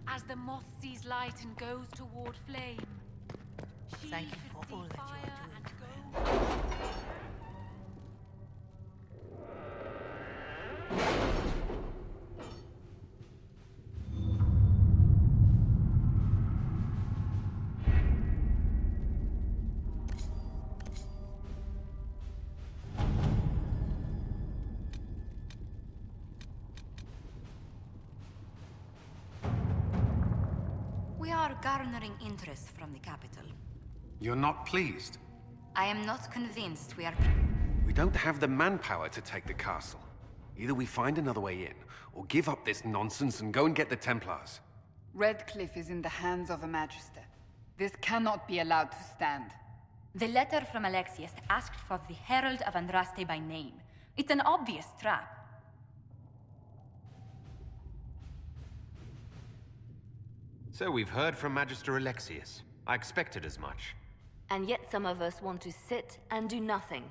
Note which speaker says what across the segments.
Speaker 1: As the moth sees light and goes toward flame, she
Speaker 2: Thank you
Speaker 1: should
Speaker 2: for all
Speaker 1: see
Speaker 2: that you are
Speaker 1: fire
Speaker 2: doing
Speaker 1: and
Speaker 2: to
Speaker 1: go.
Speaker 2: We are garnering interest from the capital.
Speaker 3: You're not pleased?
Speaker 2: I am not convinced we are...
Speaker 3: We don't have the manpower to take the castle. Either we find another way in, or give up this nonsense and go and get the Templars.
Speaker 4: Redcliffe is in the hands of a magister. This cannot be allowed to stand.
Speaker 2: The letter from Alexis asked for the Herald of Andraste by name. It's an obvious trap.
Speaker 5: So we've heard from Magister Alexis. I expected as much.
Speaker 6: And yet some of us want to sit and do nothing.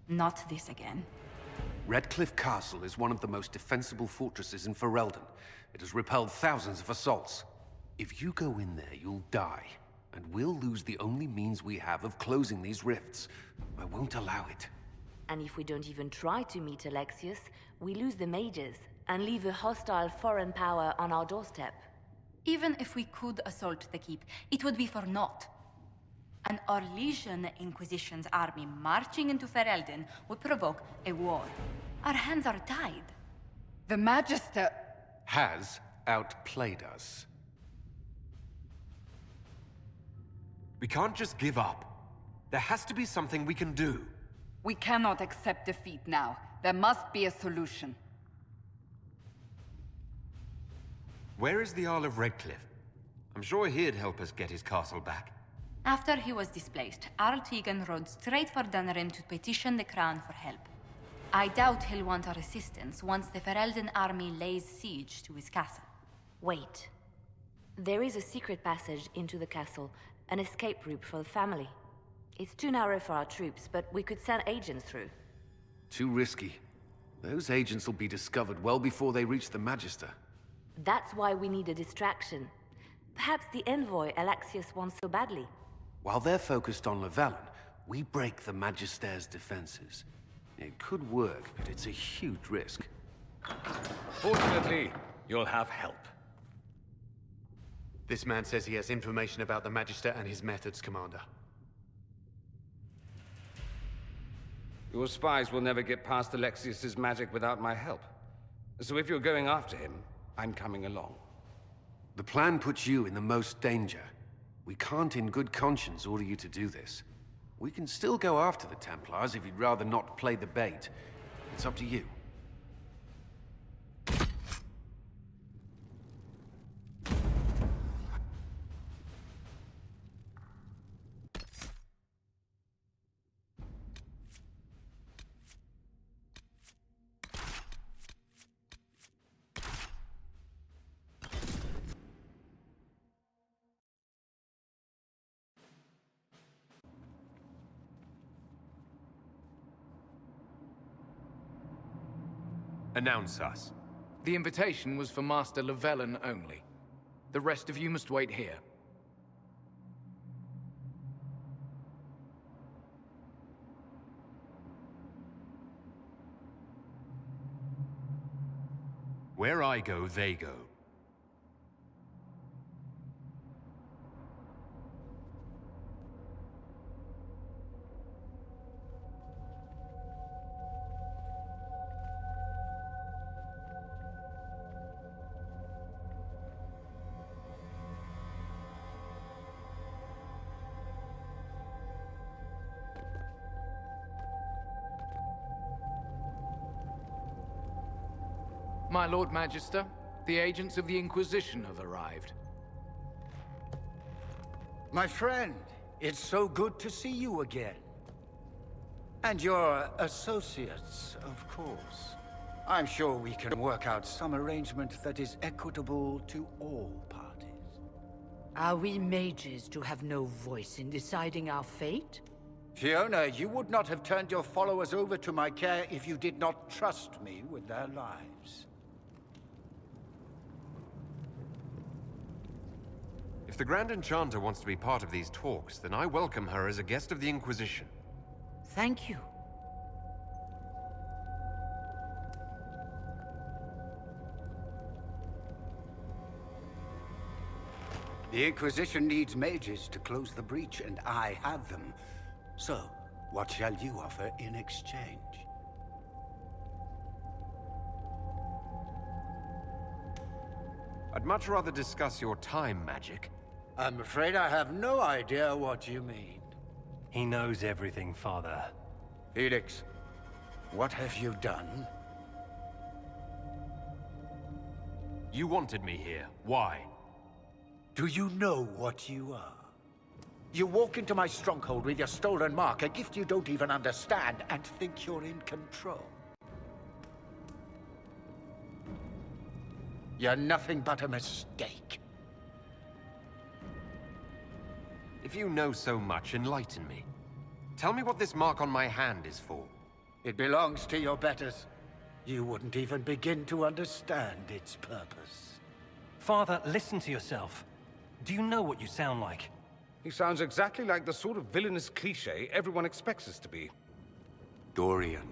Speaker 2: Not this again.
Speaker 3: Redcliffe Castle is one of the most defensible fortresses in Ferelden. It has repelled thousands of assaults. If you go in there, you'll die. And we'll lose the only means we have of closing these rifts. I won't allow it.
Speaker 6: And if we don't even try to meet Alexius, we lose the mages and leave a hostile foreign power on our doorstep.
Speaker 2: Even if we could assault the keep, it would be for naught. An Orlesian Inquisition's army marching into Ferelden would provoke a war. Our hands are tied.
Speaker 4: The Magister...
Speaker 3: Has outplayed us.
Speaker 5: We can't just give up. There has to be something we can do.
Speaker 4: We cannot accept defeat now. There must be a solution.
Speaker 5: Where is the Jarl of Redcliffe? I'm sure he'd help us get his castle back.
Speaker 2: After he was displaced, Arl Tegan rode straight for Dunrim to petition the Crown for help. I doubt he'll want our assistance once the Ferelden army lays siege to his castle.
Speaker 6: Wait. There is a secret passage into the castle, an escape route for the family. It's too narrow for our troops, but we could send agents through.
Speaker 3: Too risky. Those agents will be discovered well before they reach the Magister.
Speaker 6: That's why we need a distraction. Perhaps the envoy Alexius wants so badly.
Speaker 3: While they're focused on Llewellyn, we break the Magister's defenses. It could work, but it's a huge risk.
Speaker 7: Fortunately, you'll have help.
Speaker 8: This man says he has information about the Magister and his methods, Commander.
Speaker 7: Your spies will never get past Alexius's magic without my help. So if you're going after him, I'm coming along.
Speaker 3: The plan puts you in the most danger. We can't in good conscience order you to do this. We can still go after the Templars if you'd rather not play the bait. It's up to you.
Speaker 5: Announce us.
Speaker 9: The invitation was for Master Llewellyn only. The rest of you must wait here.
Speaker 5: Where I go, they go.
Speaker 9: My Lord Magister, the agents of the Inquisition have arrived.
Speaker 10: My friend, it's so good to see you again. And your associates, of course. I'm sure we can work out some arrangement that is equitable to all parties.
Speaker 11: Are we mages to have no voice in deciding our fate?
Speaker 10: Fiona, you would not have turned your followers over to my care if you did not trust me with their lives.
Speaker 5: If the Grand Enchanter wants to be part of these talks, then I welcome her as a guest of the Inquisition.
Speaker 11: Thank you.
Speaker 10: The Inquisition needs mages to close the breach, and I have them. So, what shall you offer in exchange?
Speaker 5: I'd much rather discuss your time magic.
Speaker 10: I'm afraid I have no idea what you mean.
Speaker 12: He knows everything, Father.
Speaker 10: Felix, what have you done?
Speaker 5: You wanted me here. Why?
Speaker 10: Do you know what you are? You walk into my stronghold with your stolen mark, a gift you don't even understand, and think you're in control. You're nothing but a mistake.
Speaker 5: If you know so much, enlighten me. Tell me what this mark on my hand is for.
Speaker 10: It belongs to your betters. You wouldn't even begin to understand its purpose.
Speaker 12: Father, listen to yourself. Do you know what you sound like?
Speaker 7: He sounds exactly like the sort of villainous cliché everyone expects us to be.
Speaker 10: Dorian,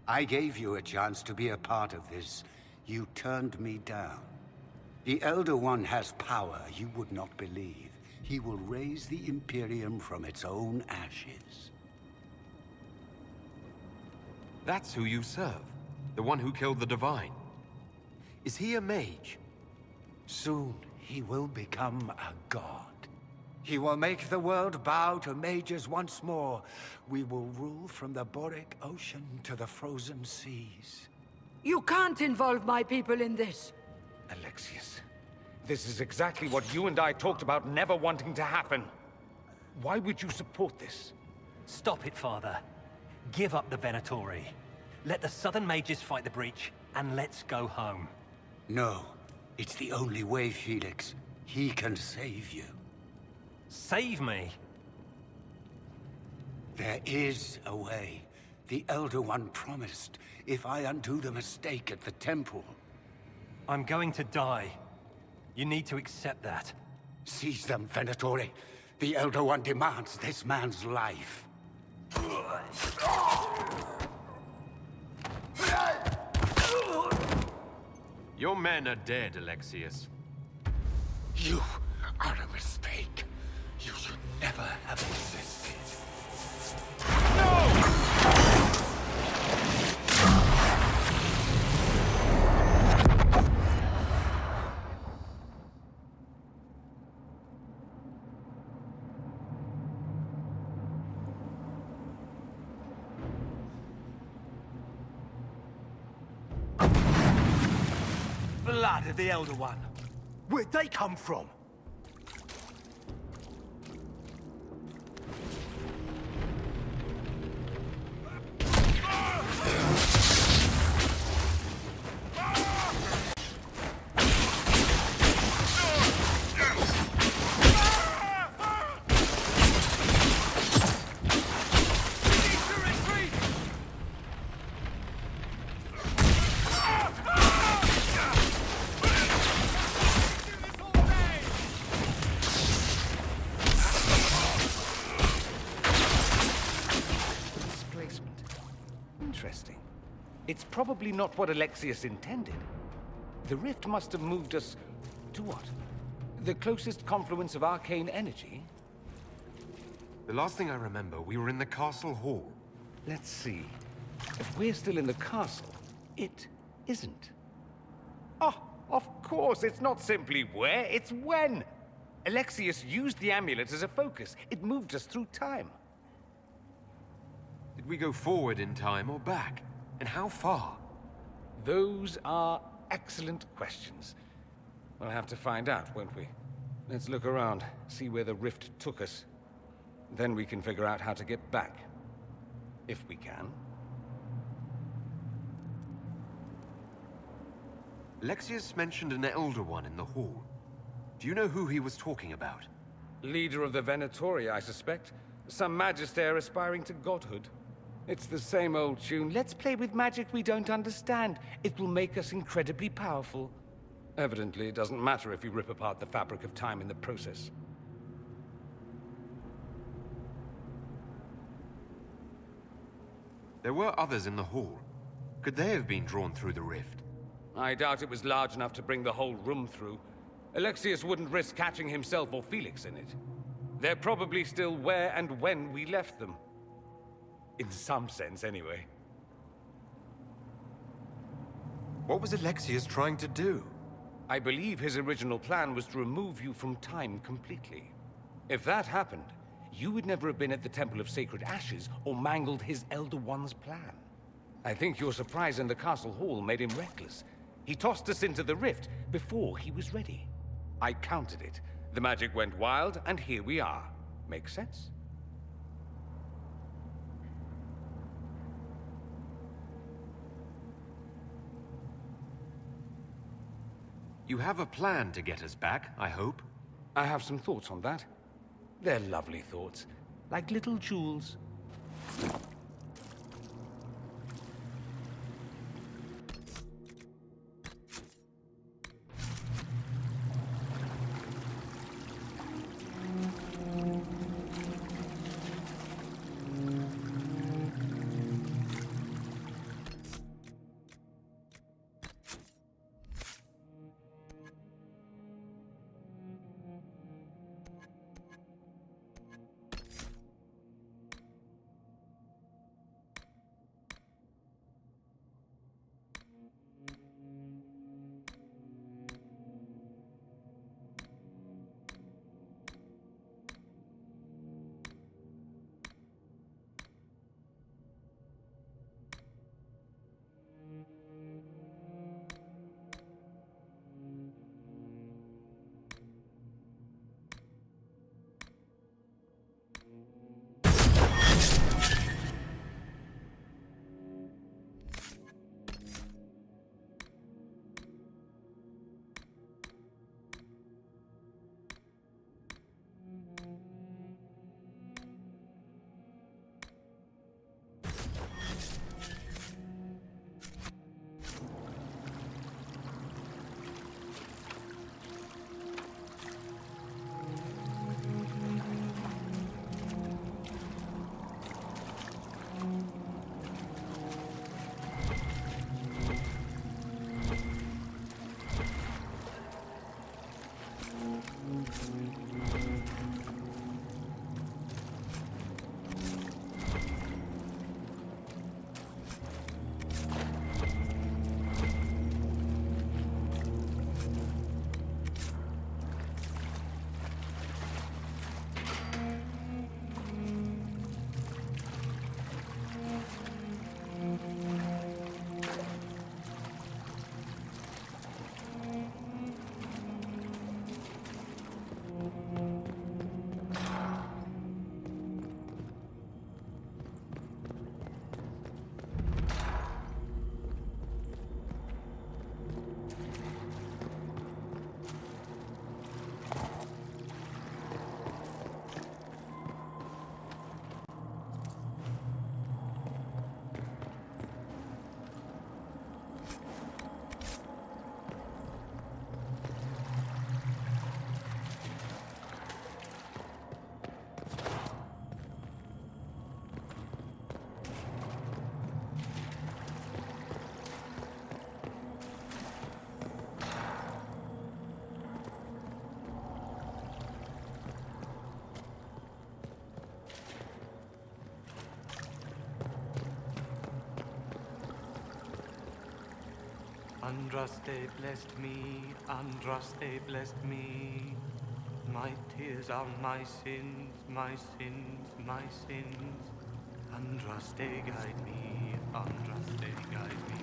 Speaker 10: I gave you a chance to be a part of this. You turned me down. The Elder One has power you would not believe. He will raise the Imperium from its own ashes.
Speaker 5: That's who you serve. The one who killed the Divine. Is he a mage?
Speaker 10: Soon, he will become a god. He will make the world bow to mages once more. We will rule from the Boric Ocean to the frozen seas.
Speaker 11: You can't involve my people in this.
Speaker 7: Alexius, this is exactly what you and I talked about never wanting to happen. Why would you support this?
Speaker 12: Stop it, Father. Give up the Venatori. Let the Southern Mages fight the breach, and let's go home.
Speaker 10: No. It's the only way, Felix. He can save you.
Speaker 12: Save me?
Speaker 10: There is a way. The Elder One promised, if I undo the mistake at the temple.
Speaker 12: I'm going to die. You need to accept that.
Speaker 10: Seize them, Venatori. The Elder One demands this man's life.
Speaker 5: Your men are dead, Alexius.
Speaker 10: You are a mistake. You should never have existed.
Speaker 12: Blood of the Elder One. Where'd they come from?
Speaker 7: It's probably not what Alexius intended. The rift must have moved us to what? The closest confluence of arcane energy?
Speaker 5: The last thing I remember, we were in the castle hall.
Speaker 7: Let's see. If we're still in the castle, it isn't. Oh, of course, it's not simply where, it's when! Alexius used the amulet as a focus. It moved us through time.
Speaker 5: Did we go forward in time or back? And how far?
Speaker 7: Those are excellent questions. We'll have to find out, won't we? Let's look around, see where the rift took us. Then we can figure out how to get back. If we can.
Speaker 5: Alexius mentioned an Elder One in the hall. Do you know who he was talking about?
Speaker 7: Leader of the Venatori, I suspect. Some magister aspiring to godhood. It's the same old tune. Let's play with magic we don't understand. It will make us incredibly powerful. Evidently, it doesn't matter if you rip apart the fabric of time in the process.
Speaker 5: There were others in the hall. Could they have been drawn through the rift?
Speaker 7: I doubt it was large enough to bring the whole room through. Alexius wouldn't risk catching himself or Felix in it. They're probably still where and when we left them. In some sense, anyway.
Speaker 5: What was Alexius trying to do?
Speaker 7: I believe his original plan was to remove you from time completely. If that happened, you would never have been at the Temple of Sacred Ashes or mangled his Elder One's plan. I think your surprise in the castle hall made him reckless. He tossed us into the rift before he was ready. I counted it. The magic went wild, and here we are. Make sense?
Speaker 5: You have a plan to get us back, I hope?
Speaker 7: I have some thoughts on that. They're lovely thoughts, like little jewels.
Speaker 13: Andraste blessed me, Andraste blessed me. My tears are my sins, my sins, my sins. Andraste guide me, Andraste guide me.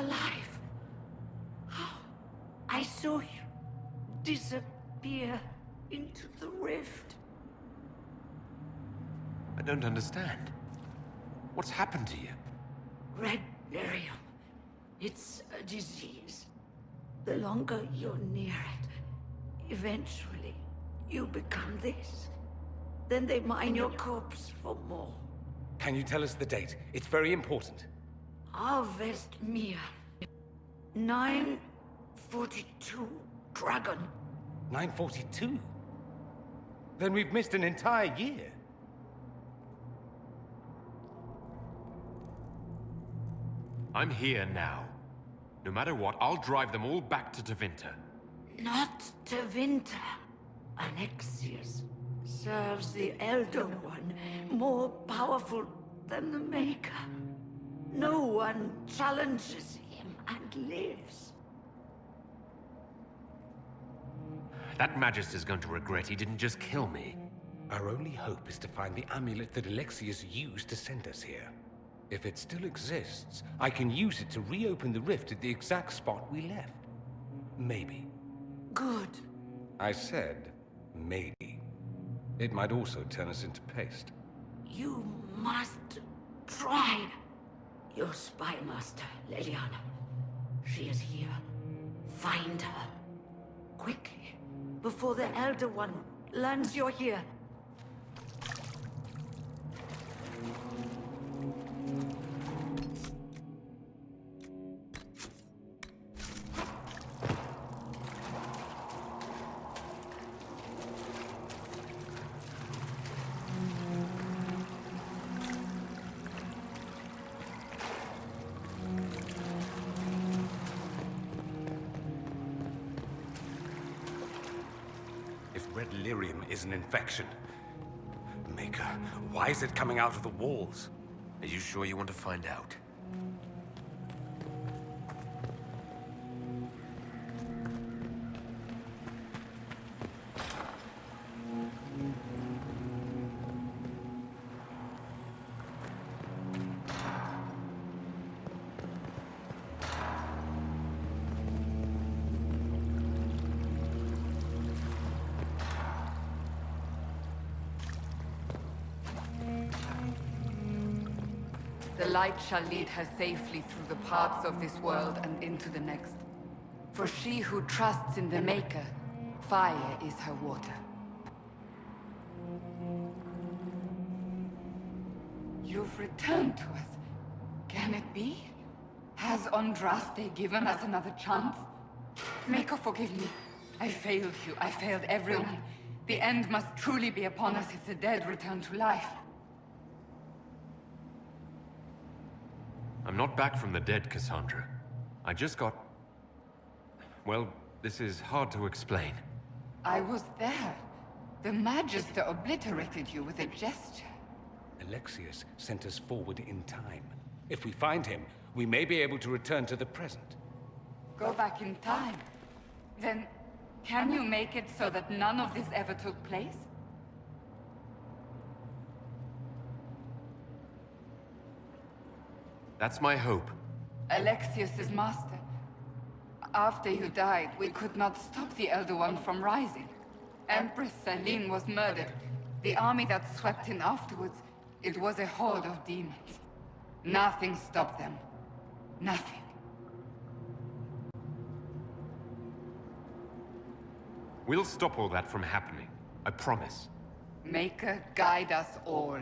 Speaker 11: alive. How? I saw you disappear into the rift.
Speaker 5: I don't understand. What's happened to you?
Speaker 11: Red lyrium. It's a disease. The longer you're near it, eventually you become this. Then they mine your corpse for more.
Speaker 7: Can you tell us the date? It's very important.
Speaker 11: Harvest Mia. 942 Dragon.
Speaker 7: 942? Then we've missed an entire year.
Speaker 5: I'm here now. No matter what, I'll drive them all back to Tevinter.
Speaker 11: Not Tevinter. Alexius serves the Elder One, more powerful than the Maker. No one challenges him and lives.
Speaker 5: That magister's going to regret he didn't just kill me.
Speaker 7: Our only hope is to find the amulet that Alexius used to send us here. If it still exists, I can use it to reopen the rift at the exact spot we left. Maybe.
Speaker 11: Good.
Speaker 7: I said, maybe. It might also turn us into paste.
Speaker 11: You must try. Your spy master, Leliana. She is here. Find her. Quickly. Before the Elder One learns you're here.
Speaker 7: Red lyrium is an infection. Maker, why is it coming out of the walls?
Speaker 5: Are you sure you want to find out?
Speaker 4: The light shall lead her safely through the paths of this world and into the next. For she who trusts in the Maker, fire is her water. You've returned to us. Can it be? Has Andraste given us another chance? Maker, forgive me. I failed you. I failed everyone. The end must truly be upon us if the dead return to life.
Speaker 5: I'm not back from the dead, Cassandra. I just got... Well, this is hard to explain.
Speaker 4: I was there. The Magister obliterated you with a gesture.
Speaker 7: Alexius sent us forward in time. If we find him, we may be able to return to the present.
Speaker 4: Go back in time? Then, can you make it so that none of this ever took place?
Speaker 5: That's my hope.
Speaker 4: Alexius is master. After you died, we could not stop the Elder One from rising. Empress Celine was murdered. The army that swept in afterwards, it was a horde of demons. Nothing stopped them. Nothing.
Speaker 5: We'll stop all that from happening. I promise.
Speaker 4: Maker, guide us all.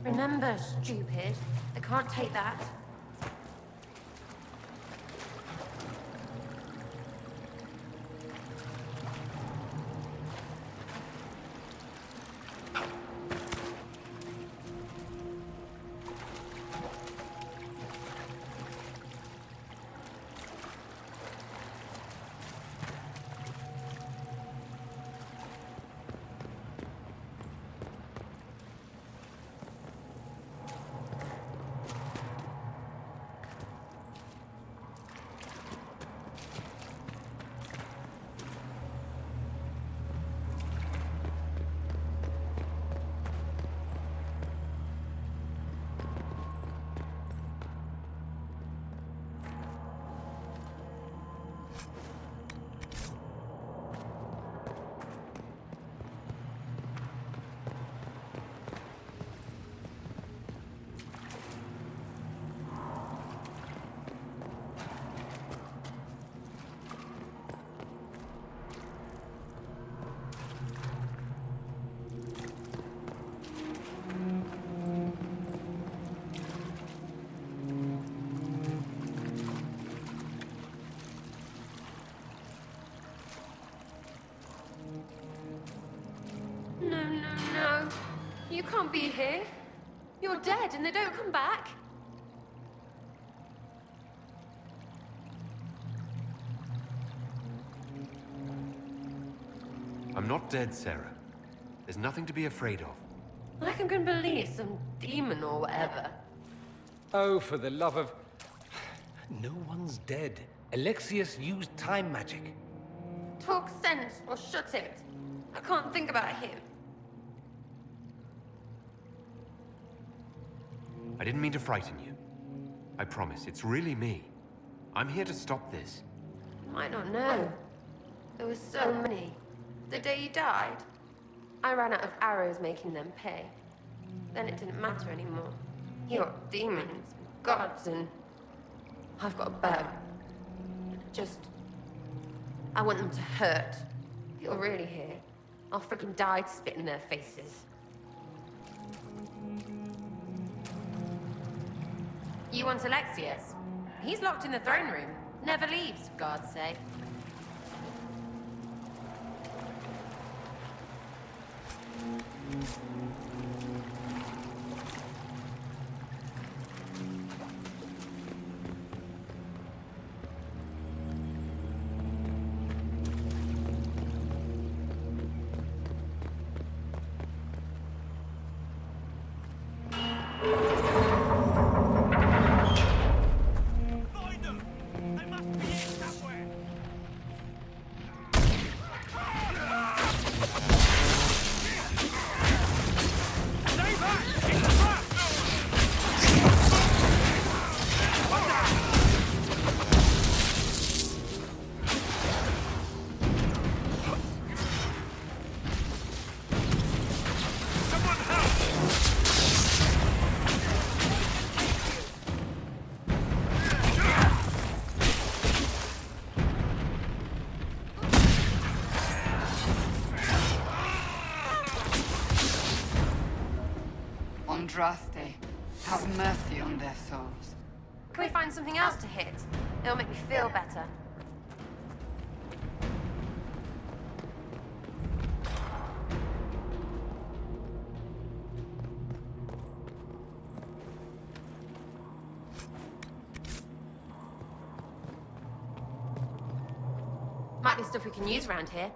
Speaker 14: Remember, stupid. They can't take that. No. You can't be here. You're dead and they don't come back.
Speaker 5: I'm not dead, Sarah. There's nothing to be afraid of.
Speaker 14: Like I'm gonna believe some demon or whatever.
Speaker 7: Oh, for the love of... No one's dead. Alexius used time magic.
Speaker 14: Talk sense or shut it. I can't think about him.
Speaker 5: I didn't mean to frighten you. I promise, it's really me. I'm here to stop this.
Speaker 14: You might not know. There were so many. The day you died, I ran out of arrows making them pay. Then it didn't matter anymore. You got demons, gods, and I've got a bow. I want them to hurt. If you're really here, I'll freaking die to spit in their faces. You want Alexius? He's locked in the throne room. Never leaves, for God's sake.
Speaker 4: Andraste, have mercy on their souls.
Speaker 14: Can we find something else to hit? It'll make me feel better. Might be stuff we can use around here.